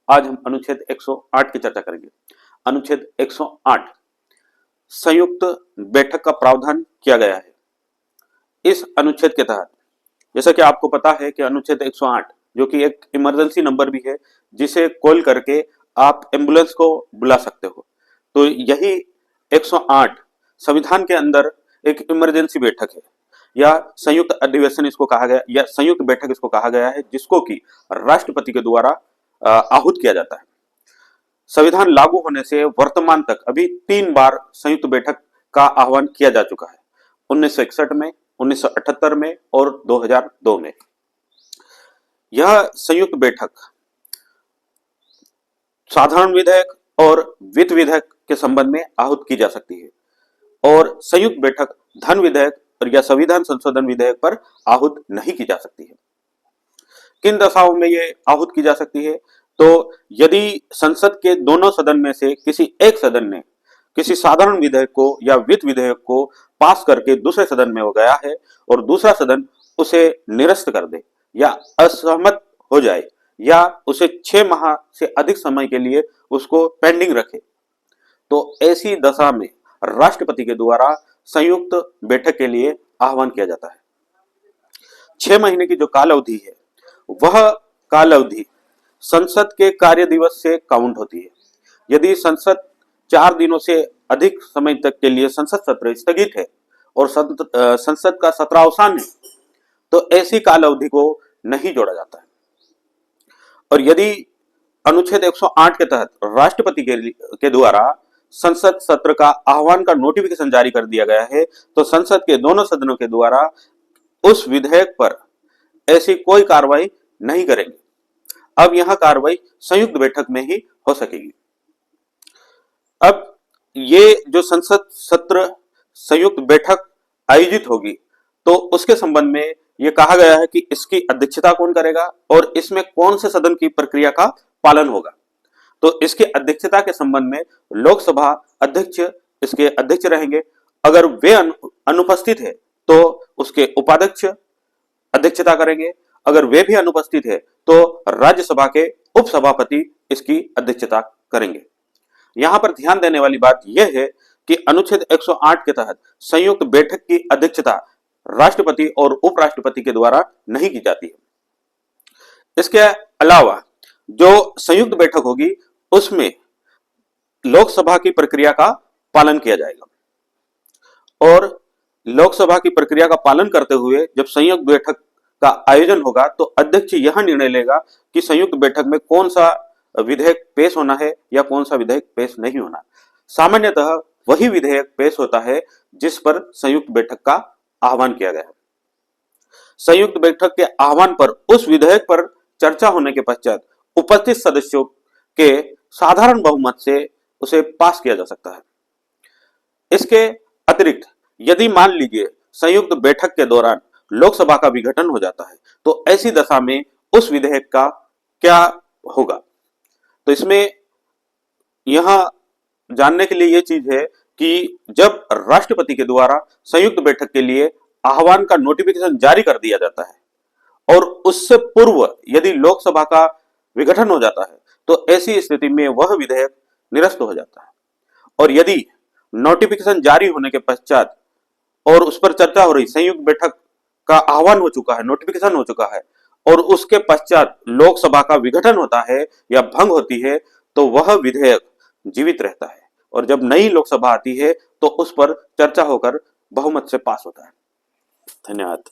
आज हम अनुच्छेद 108 की चर्चा करेंगे। अनुच्छेद 108 संयुक्त बैठक का प्रावधान किया गया है। इस अनुच्छेद के तहत जैसा कि आपको पता है कि अनुच्छेद 108 जो कि एक इमरजेंसी नंबर भी है, जिसे कॉल करके आप एम्बुलेंस को बुला सकते हो, तो यही 108 संविधान के अंदर एक इमरजेंसी बैठक है या संयुक्त अधिवेशन इसको कहा गया या संयुक्त बैठक इसको कहा गया है, जिसको कि राष्ट्रपति के द्वारा आहूत किया जाता है। संविधान लागू होने से वर्तमान तक अभी 3 बार संयुक्त बैठक का आह्वान किया जा चुका है, 1961 में, 1978 में और 2002 में। यह संयुक्त बैठक साधारण विधेयक और वित्त विधेयक के संबंध में आहूत की जा सकती है और संयुक्त बैठक धन विधेयक या संविधान संशोधन विधेयक पर आहूत नहीं की जा सकती है। किन दशाओं में ये आहूत की जा सकती है? तो यदि संसद के दोनों सदन में से किसी एक सदन ने किसी साधारण विधेयक को या वित्त विधेयक को पास करके दूसरे सदन में हो गया है और दूसरा सदन उसे निरस्त कर दे या असहमत हो जाए या उसे 6 माह से अधिक समय के लिए उसको पेंडिंग रखे, तो ऐसी दशा में राष्ट्रपति के द्वारा संयुक्त बैठक के लिए आह्वान किया जाता है। 6 महीने की जो काल अवधि है, वह काल अवधि संसद के कार्य दिवस से काउंट होती है। यदि संसद 4 दिनों से अधिक समय तक के लिए संसद सत्र स्थगित है और संसद का सत्रावसान है, तो ऐसी काल अवधि को नहीं जोड़ा जाता है। और यदि अनुच्छेद 108 के तहत राष्ट्रपति के द्वारा संसद सत्र का आह्वान का नोटिफिकेशन जारी कर दिया गया है, तो संसद के दोनों सदनों के द्वारा उस विधेयक पर ऐसी कोई कार्रवाई नहीं करेंगे। अब यह कार्रवाई संयुक्त बैठक में ही हो सकेगी। अब ये जो संसद सत्र संयुक्त बैठक आयोजित होगी, तो उसके संबंध में यह कहा गया है कि इसकी अध्यक्षता कौन करेगा और इसमें कौन से सदन की प्रक्रिया का पालन होगा। तो इसके अध्यक्षता के संबंध में लोकसभा अध्यक्ष इसके अध्यक्ष रहेंगे। अगर वे अनुपस्थित है तो उसके उपाध्यक्ष अध्यक्षता करेंगे। अगर वे भी अनुपस्थित है तो राज्यसभा के उपसभापति इसकी अध्यक्षता करेंगे। यहां पर ध्यान देने वाली बात यह है कि अनुच्छेद 108 के तहत संयुक्त बैठक की अध्यक्षता राष्ट्रपति और उपराष्ट्रपति के द्वारा नहीं की जाती है। इसके अलावा जो संयुक्त बैठक होगी उसमें लोकसभा की प्रक्रिया का पालन किया जाएगा और लोकसभा की प्रक्रिया का पालन करते हुए जब संयुक्त बैठक का आयोजन होगा, तो अध्यक्ष यह निर्णय लेगा कि संयुक्त बैठक में कौन सा विधेयक पेश होना है या कौन सा विधेयक पेश नहीं होना। सामान्यतः वही विधेयक पेश होता है जिस पर संयुक्त बैठक का आह्वान किया गया है। संयुक्त बैठक के आह्वान पर उस विधेयक पर चर्चा होने के पश्चात उपस्थित सदस्यों के साधारण बहुमत से उसे पास किया जा सकता है। इसके अतिरिक्त यदि मान लीजिए संयुक्त बैठक के दौरान लोकसभा का विघटन हो जाता है, तो ऐसी दशा में उस विधेयक का क्या होगा। तो इसमें यहां जानने के लिए यह चीज है कि जब राष्ट्रपति के द्वारा संयुक्त बैठक के लिए आह्वान का नोटिफिकेशन जारी कर दिया जाता है और उससे पूर्व यदि लोकसभा का विघटन हो जाता है, तो ऐसी स्थिति में वह विधेयक निरस्त हो जाता है। और यदि नोटिफिकेशन जारी होने के पश्चात और उस पर चर्चा हो रही, संयुक्त बैठक का आह्वान हो चुका है, नोटिफिकेशन हो चुका है और उसके पश्चात लोकसभा का विघटन होता है या भंग होती है, तो वह विधेयक जीवित रहता है और जब नई लोकसभा आती है तो उस पर चर्चा होकर बहुमत से पास होता है। धन्यवाद।